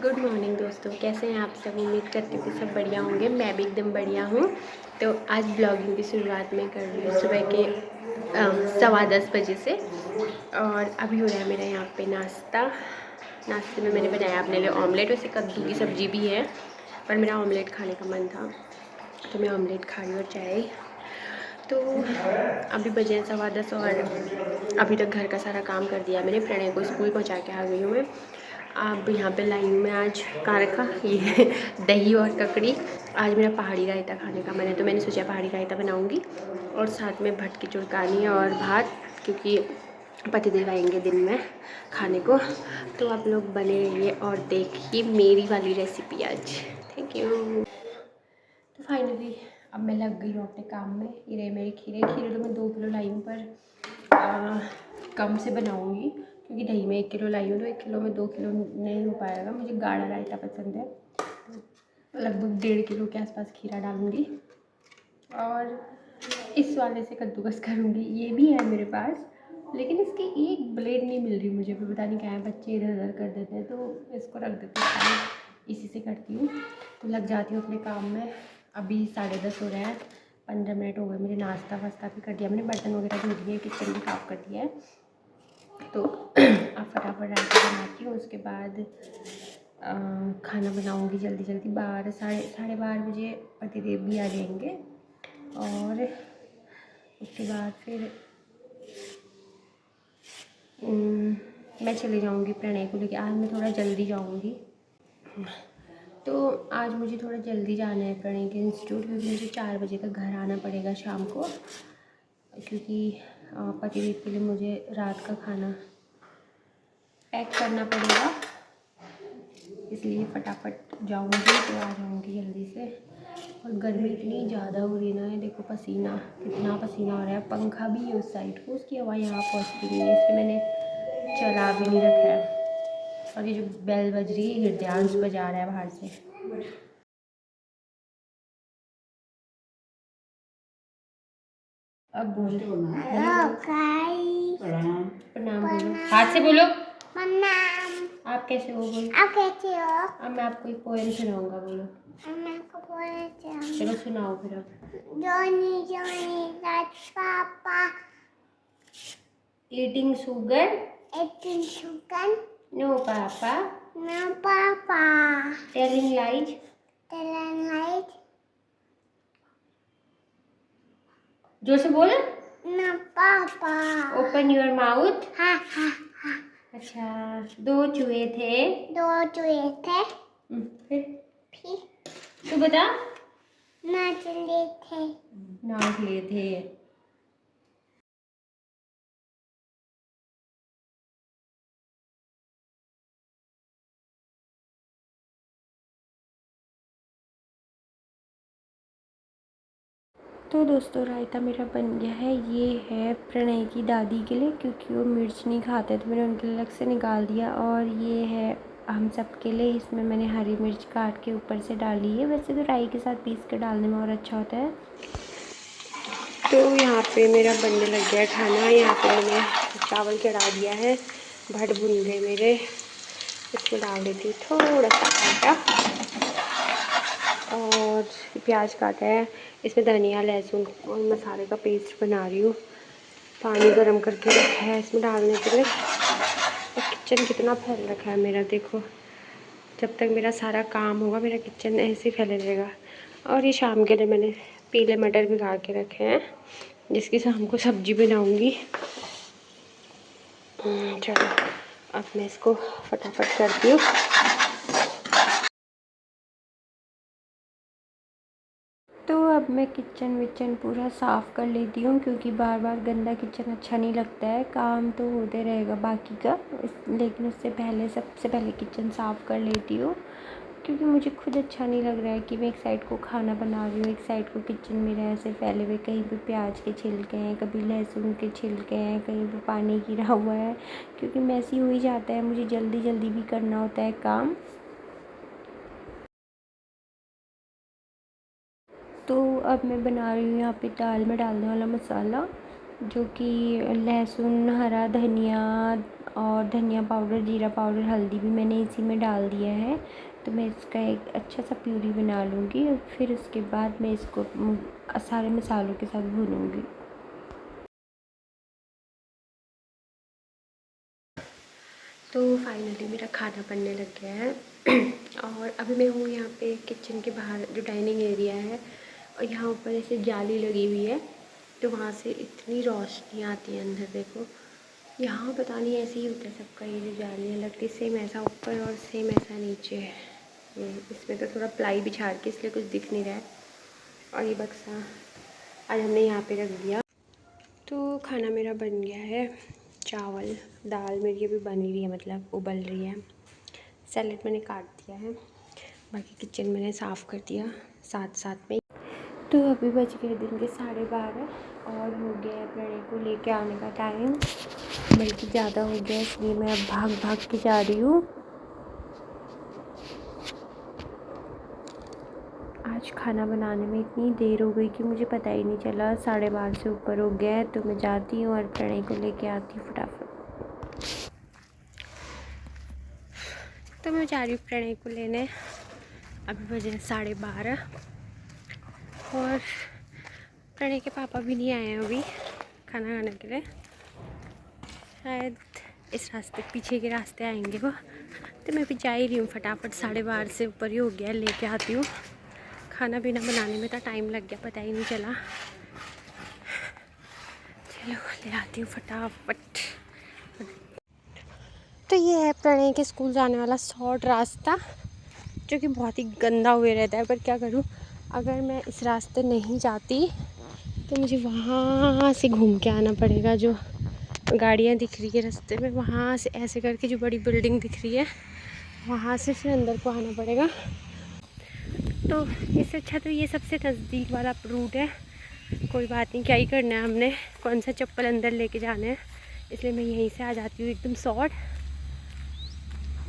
Good morning दोस्तों, कैसे हैं आप सब। उम्मीद करती हूँ कि सब बढ़िया होंगे। मैं भी एकदम बढ़िया हूँ। तो आज ब्लॉगिंग की शुरुआत मैं कर रही हूँ सुबह के 10:15 बजे से। और अभी हो रहा है मेरा यहाँ पे नाश्ता। नाश्ते में मैंने बनाया अपने लिए ऑमलेट। वैसे कद्दू की सब्ज़ी भी है, पर मेरा ऑमलेट खाने का मन था तो मैं ऑमलेट खा रही हूँ और चाय। तो अभी बजे हैं 10:15 और अभी तक घर का सारा काम कर दिया मैंने। प्रणय को स्कूल पहुँचा के आ गई हूँ मैं। अब यहाँ पे लाई हूँ मैं आज कहाँ रखा ये दही और ककड़ी। आज मेरा पहाड़ी रायता खाने का मन है तो मैंने सोचा पहाड़ी रायता बनाऊँगी और साथ में भटकी चुड़कानी और भात, क्योंकि पतिदेव आएंगे दिन में खाने को। तो आप लोग बने रहिए और देखिए मेरी वाली रेसिपी आज। Thank you. तो फाइनली अब मैं लग गई हूँ अपने काम में। ये रहे मेरे खीरे। खीरे तो मैं 2 किलो लाई हूँ, पर कम से बनाऊँगी क्योंकि दही में 1 किलो लाई हूँ तो 1 किलो में 2 किलो नहीं हो पाएगा। मुझे गाढ़ा रायता पसंद है तो लगभग 1.5 किलो के आसपास खीरा डालूँगी और इस वाले से कद्दूकस करूँगी। ये भी है मेरे पास, लेकिन इसकी एक ब्लेड नहीं मिल रही मुझे, पता नहीं क्या है। बच्चे इधर उधर कर देते हैं तो इसको रख देते हैं, इसी से करती हूँ। तो लग जाती हूँ अपने काम में। अभी 10:30 हो रहा है, 15 मिनट हो गए। मुझे नाश्ता वास्ता भी कर दिया मैंने, बर्तन वगैरह धो दिए, किचन भी साफ़ कर दिया है। तो अब फटाफट रायता बनाती हूँ। उसके बाद खाना बनाऊँगी जल्दी जल्दी। 12 साढ़े 12 बजे पतिदेव भी आ जाएंगे और उसके बाद फिर मैं चले जाऊँगी प्रणय को लेके। आज मैं थोड़ा जल्दी जाऊँगी। तो आज मुझे थोड़ा जल्दी जाना है प्रणय के इंस्टीट्यूट, क्योंकि मुझे 4 बजे तक घर आना पड़ेगा शाम को, क्योंकि पतिदेव के लिए मुझे रात का खाना पैक करना पड़ेगा। इसलिए फटाफट जाऊँगी तो आ जाऊँगी जल्दी से। और गर्मी इतनी ज़्यादा हो रही ना है, देखो पसीना, कितना पसीना हो रहा है। पंखा भी है उस साइड को, उसकी हवा यहाँ पहुँचती नहीं है, इसलिए मैंने चला भी नहीं रखा है। और ये जो बेल बज रही है, हृदयांश बजा रहा है बाहर से। अब बोलो प्रणाम बोलो, हाथ से बोलो प्रणाम। आप कैसे हो बोलो। आप कैसे हो। अब मैं आपको एक पोएम सुनाऊंगा, बोलो। मैं आपको पोएम चलो सुनाओ फिर। अब Johnny Johnny that's papa eating sugar no papa telling lies जोर से बोल। ना पापा ओपन योर माउथ। हाँ हाँ हाँ। अच्छा, दो चूहे थे। फिर तू बता। नाचले थे। तो दोस्तों रायता मेरा बन गया है। ये है प्रणय की दादी के लिए, क्योंकि वो मिर्च नहीं खाते तो मैंने उनके लिए अलग से निकाल दिया। और ये है हम सब के लिए। इसमें मैंने हरी मिर्च काट के ऊपर से डाली है। वैसे तो राई के साथ पीस के डालने में और अच्छा होता है। तो यहाँ पे मेरा बनने लग गया है खाना। यहाँ पे मैंने चावल चढ़ा दिया है, भट भुन गए मेरे। इसमें डाल देती हूँ थोड़ा सा आटा और प्याज काटा है। इसमें धनिया लहसुन और मसाले का पेस्ट बना रही हूँ। पानी गरम करके रखा है इसमें डालने के लिए। और किचन कितना फैल रखा है मेरा, देखो। जब तक मेरा सारा काम होगा मेरा किचन ऐसे ही फैले रहेगा। और ये शाम के लिए मैंने पीले मटर भिगा के रखे हैं, जिसकी शाम को सब्जी बनाऊँगी। चलो अब मैं इसको फटाफट करती हूँ। तो अब मैं किचन विचन पूरा साफ़ कर लेती हूँ, क्योंकि बार बार गंदा किचन अच्छा नहीं लगता है। काम तो होते रहेगा बाकी का, लेकिन उससे पहले सबसे पहले किचन साफ़ कर लेती हूँ, क्योंकि मुझे खुद अच्छा नहीं लग रहा है कि मैं एक साइड को खाना बना रही हूँ, एक साइड को किचन मेरा ऐसे फैले हुए। कहीं पे प्याज के छिलके हैं, कभी लहसुन के छिलके हैं, कहीं पे पानी गिरा हुआ है, क्योंकि मैसी हो ही जाता है। मुझे जल्दी जल्दी भी करना होता है काम। तो अब मैं बना रही हूँ यहाँ पे दाल में डालने वाला मसाला, जो कि लहसुन, हरा धनिया और धनिया पाउडर, जीरा पाउडर, हल्दी भी मैंने इसी में डाल दिया है। तो मैं इसका एक अच्छा सा प्यूरी बना लूँगी और फिर उसके बाद मैं इसको सारे मसालों के साथ भूनूँगी। तो फाइनली मेरा खाना बनने लग गया है और अभी मैं हूँ यहाँ पे किचन के बाहर, जो डाइनिंग एरिया है, और यहाँ ऊपर ऐसे जाली लगी हुई है, तो वहाँ से इतनी रोशनी आती है अंदर। देखो यहाँ पता नहीं ऐसे ही होता है सबका, ये जो जालियाँ लगती सेम ऐसा ऊपर और सेम ऐसा नीचे है। इसमें तो थोड़ा प्लाई बिछा के इसलिए कुछ दिख नहीं रहा है। और ये बक्सा आज हमने यहाँ पे रख दिया। तो खाना मेरा बन गया है, चावल दाल मेरी अभी बन ही रही है, मतलब उबल रही है। सैलेड मैंने काट दिया है, बाकी किचन मैंने साफ़ कर दिया साथ साथ में। तो अभी बज गए दिन के 12:30 और हो गया है प्रणय को लेके आने का टाइम, बल्कि ज़्यादा हो गया, इसलिए मैं अब भाग भाग के जा रही हूँ। आज खाना बनाने में इतनी देर हो गई कि मुझे पता ही नहीं चला, 12:30 से ऊपर हो गया है। तो मैं जाती हूँ और प्रणय को लेके आती हूँ फटाफट। तो मैं जा रही हूँ प्रणय को लेने, अभी बजे 12:30 और प्रणय के पापा भी नहीं आए हैं अभी खाना खाने के लिए, शायद इस रास्ते पीछे के रास्ते आएंगे वो। तो मैं भी जा ही रही हूँ फटाफट, 12:30 से ऊपर ही हो गया, लेके आती हूँ। खाना पीना बनाने में तो टाइम लग गया, पता ही नहीं चला। चलो ले आती हूँ फटाफट। तो ये है प्रणय के स्कूल जाने वाला शॉर्ट रास्ता, जो कि बहुत ही गंदा हुए रहता है, पर क्या करूँ, अगर मैं इस रास्ते नहीं जाती तो मुझे वहाँ से घूम के आना पड़ेगा। जो गाड़ियाँ दिख रही है रास्ते में, वहाँ से ऐसे करके जो बड़ी बिल्डिंग दिख रही है, वहाँ से फिर अंदर को आना पड़ेगा। तो इससे अच्छा तो ये सबसे नज़दीक वाला रूट है। कोई बात नहीं, क्या ही करना है हमने, कौन सा चप्पल अंदर लेके जाना है, इसलिए मैं यहीं से आ जाती हूँ एकदम शॉर्ट।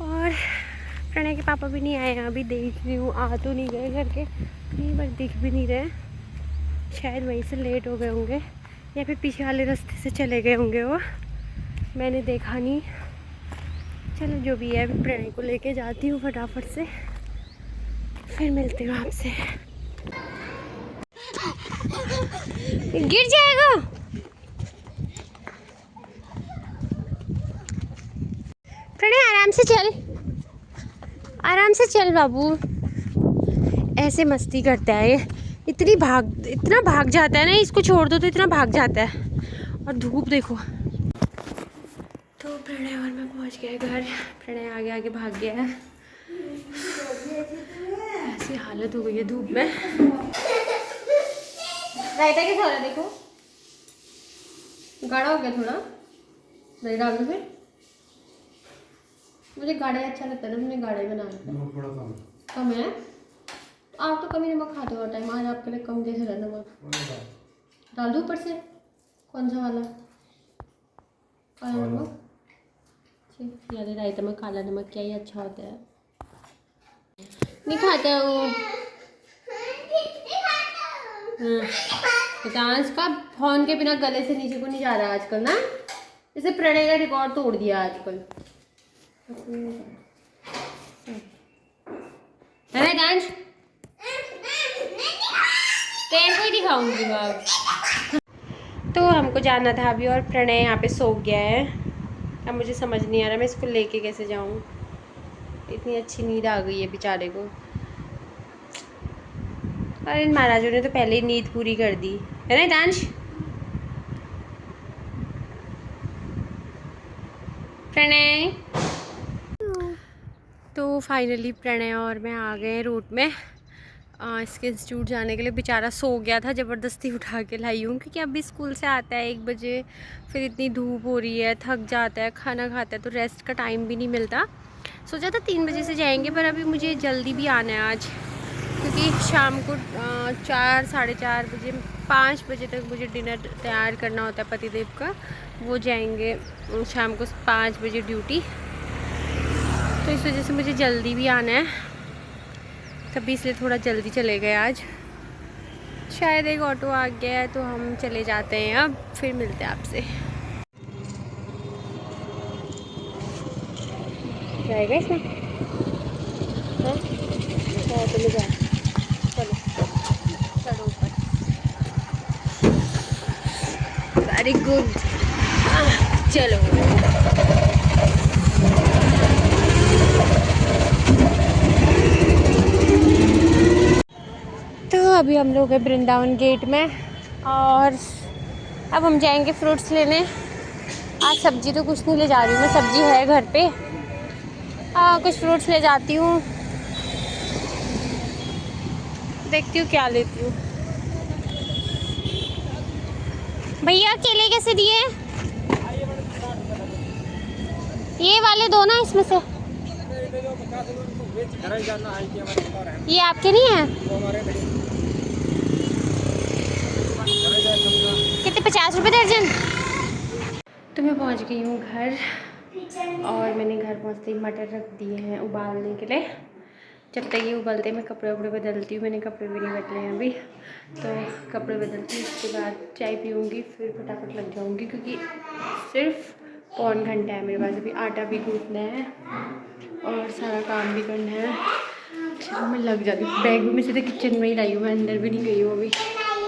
और प्रणय के पापा भी नहीं आए हैं अभी, देख रही हूँ आ तो नहीं गए घर के, कहीं पर दिख भी नहीं रहे, शायद वहीं से लेट हो गए होंगे या फिर पीछे वाले रास्ते से चले गए होंगे वो, मैंने देखा नहीं। चलो जो भी है, प्रणय को लेके जाती हूँ फटाफट से, फिर मिलती हूँ आपसे। गिर जाएगा। प्रणय आराम से चल, आराम से चल बाबू। ऐसे मस्ती करता है ये, इतना भाग जाता है ना, इसको छोड़ दो तो इतना भाग जाता है। और धूप देखो। तो प्रणय और मैं पहुंच गए घर, प्रणय आगे आगे भाग गया है, ऐसी हालत हो गई है धूप में। रायता कैसा हो रहा है देखो, गाढ़ा हो गया थोड़ा, दही डाल दो फिर। मुझे गाढ़ा अच्छा लगता है ना, मैंने गाढ़ा ही बना दिया। कम है, आप तो कम ही नमक खाते हो हर टाइम, आज आपके लिए कम कैसे रहा नमक? डाल दूँ ऊपर से? कौन सा वाला? काला नमक? ठीक, याद है रायता में काला नमक क्या ही अच्छा होता है। नहीं खाता वो। डांस का फोन के बिना गले से नीचे को नहीं जा रहा आजकल ना, जैसे प्रणय का रिकॉर्ड तोड़ दिया आजकल। अरे डांस तेरे को ही दिखाऊंगी मैं। तो हमको जाना था अभी, और प्रणय यहाँ पे सो गया है। अब मुझे समझ नहीं आ रहा मैं इसको लेके कैसे जाऊँ, इतनी अच्छी नींद आ गई है बेचारे को। और इन महाराजों ने तो पहले ही नींद पूरी कर दी है ना दांश। प्रणय। तो फाइनली प्रणय और मैं आ गए रूट में इसके इंस्टीट्यूट जाने के लिए। बेचारा सो गया था, ज़बरदस्ती उठा के लाई हूँ, क्योंकि अभी स्कूल से आता है 1 बजे, फिर इतनी धूप हो रही है, थक जाता है, खाना खाता है, तो रेस्ट का टाइम भी नहीं मिलता। सोचा था 3 बजे से जाएंगे, पर अभी मुझे जल्दी भी आना है आज, क्योंकि शाम को 4 साढ़े 4 बजे 5 बजे तक मुझे डिनर तैयार करना होता है पतिदेव का, वो जाएंगे शाम को 5 बजे ड्यूटी, तो इस वजह से मुझे जल्दी भी आना है, तभी इसलिए थोड़ा जल्दी चले गए आज। शायद एक ऑटो आ गया है तो हम चले जाते हैं अब, फिर मिलते हैं आपसे। जाएगा इसमें? हाँ तो ले जाए। चलो चलो ऊपर। Very good. चलो तो अभी हम लोग हैं वृंदावन गेट में और अब हम जाएंगे फ्रूट्स लेने। आज सब्जी तो कुछ नहीं ले जा रही हूँ मैं, सब्जी है घर पे। कुछ फ्रूट्स ले जाती हूँ, देखती हूँ क्या लेती हूँ। भैया केले कैसे दिए? ये वाले दो ना इसमें से। ये आपके नहीं है? कितने? 50 रुपये दर्जन। तो मैं पहुंच गई हूँ घर और मैंने घर पहुंचते ही मटर रख दिए हैं उबालने के लिए। जब तक ये उबलते मैं कपड़े वपड़े बदलती हूँ। मैंने कपड़े भी नहीं बदले हैं अभी, तो कपड़े बदलती हूँ, उसके बाद चाय पीऊँगी, फिर फटाफट लग जाऊँगी क्योंकि सिर्फ पौन घंटा है मेरे पास। अभी आटा भी गूँथना है और सारा काम भी करना है। चलो मैं लग जाती हूँ। बैग भी मैं सीधे किचन में ही लाई हूँ, मैं अंदर भी नहीं गई हूँ अभी।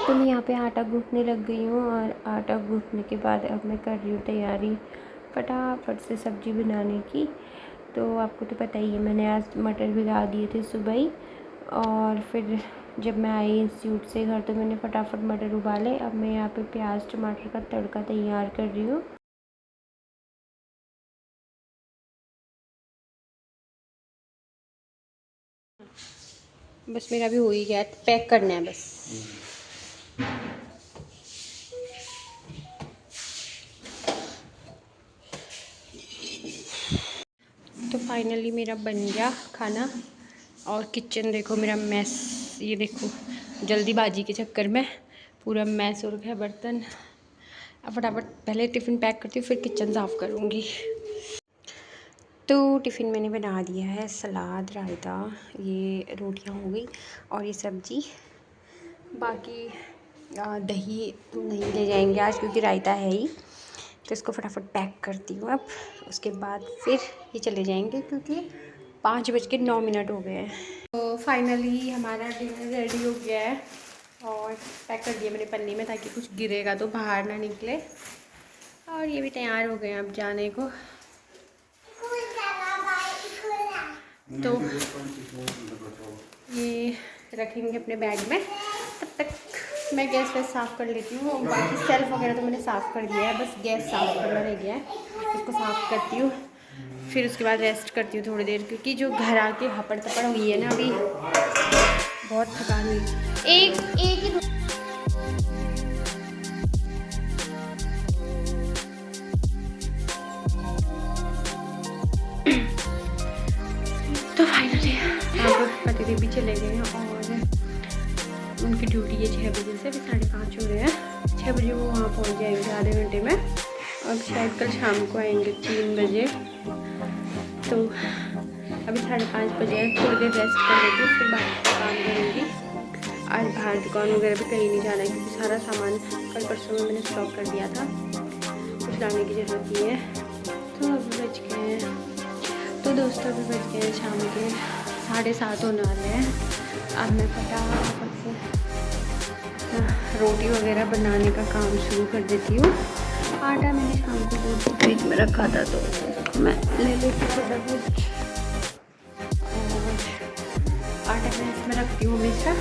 तो मैं यहाँ पे आटा गूँथने लग गई हूँ और आटा गूँथने के बाद अब मैं कर रही हूँ तैयारी फटाफट से सब्ज़ी बनाने की। तो आपको तो पता ही है, मैंने आज मटर भिगा दिए थे सुबह ही और फिर जब मैं आई इंस्टीट्यूट से घर तो मैंने फटाफट मटर उबाले। अब मैं यहाँ पे प्याज टमाटर का तड़का तैयार कर रही हूँ। बस मेरा भी हो ही गया, पैक करना है बस। तो फाइनली मेरा बन गया खाना और किचन देखो मेरा मैस। ये देखो जल्दीबाजी के चक्कर में पूरा मैस हो रखा है बर्तन। अब फटाफट पहले टिफ़िन पैक करती हूँ, फिर किचन साफ़ करूँगी। तो टिफ़िन मैंने बना दिया है, सलाद, रायता, ये रोटियां हो गई और ये सब्ज़ी। बाकी दही नहीं ले जाएंगे आज क्योंकि रायता है ही, तो इसको फटाफट पैक करती हूँ अब। उसके बाद फिर ये चले जाएंगे क्योंकि 5:09 हो गए हैं। तो फाइनली हमारा डिनर रेडी हो गया है और पैक कर दिया मैंने पन्नी में ताकि कुछ गिरेगा तो बाहर ना निकले। और ये भी तैयार हो गए हैं अब जाने को। तो ये रखेंगे अपने बैग में। तब तक मैं गैस वैस साफ़ कर लेती हूँ। बाकी सेल्फ वगैरह तो मैंने साफ़ कर दिया है, बस गैस साफ़ करना रह गया है, इसको साफ़ करती हूँ। फिर उसके बाद रेस्ट करती हूँ थोड़ी देर क्योंकि जो घर आके हपड़ तपड़ हुई है ना अभी, बहुत थकान हुई। एक ही तो फाइनली अब पति भी चले गए हैं और उनकी ड्यूटी है 6 बजे से। अभी 5:30 हो रहे हैं। 6 बजे वो वहाँ पहुँच जाएंगे आधे घंटे में। अब शायद कल शाम को आएंगे 3 बजे। तो अभी 5:30 बजे है, थोड़ी देर रेस्ट कर लेती हूँ, फिर बाकी का काम करूँगी। आज बाहर दुकान वगैरह भी कहीं नहीं जाना है क्योंकि सारा सामान कल परसों में मैंने स्टॉक कर दिया था, कुछ लाने की ज़रूरत नहीं है। तो अभी बज गए हैं, तो दोस्तों अभी बज गए हैं शाम के 7:30 होने वाले हैं। अब मैं फटाफट से रोटी वगैरह बनाने का काम शुरू कर देती हूँ। आटा मैंने शाम को दूध फ्रिज में रखा था तो मैं ले लेती फटाफट। और आटा मैं इसमें रखती हूँ हमेशा।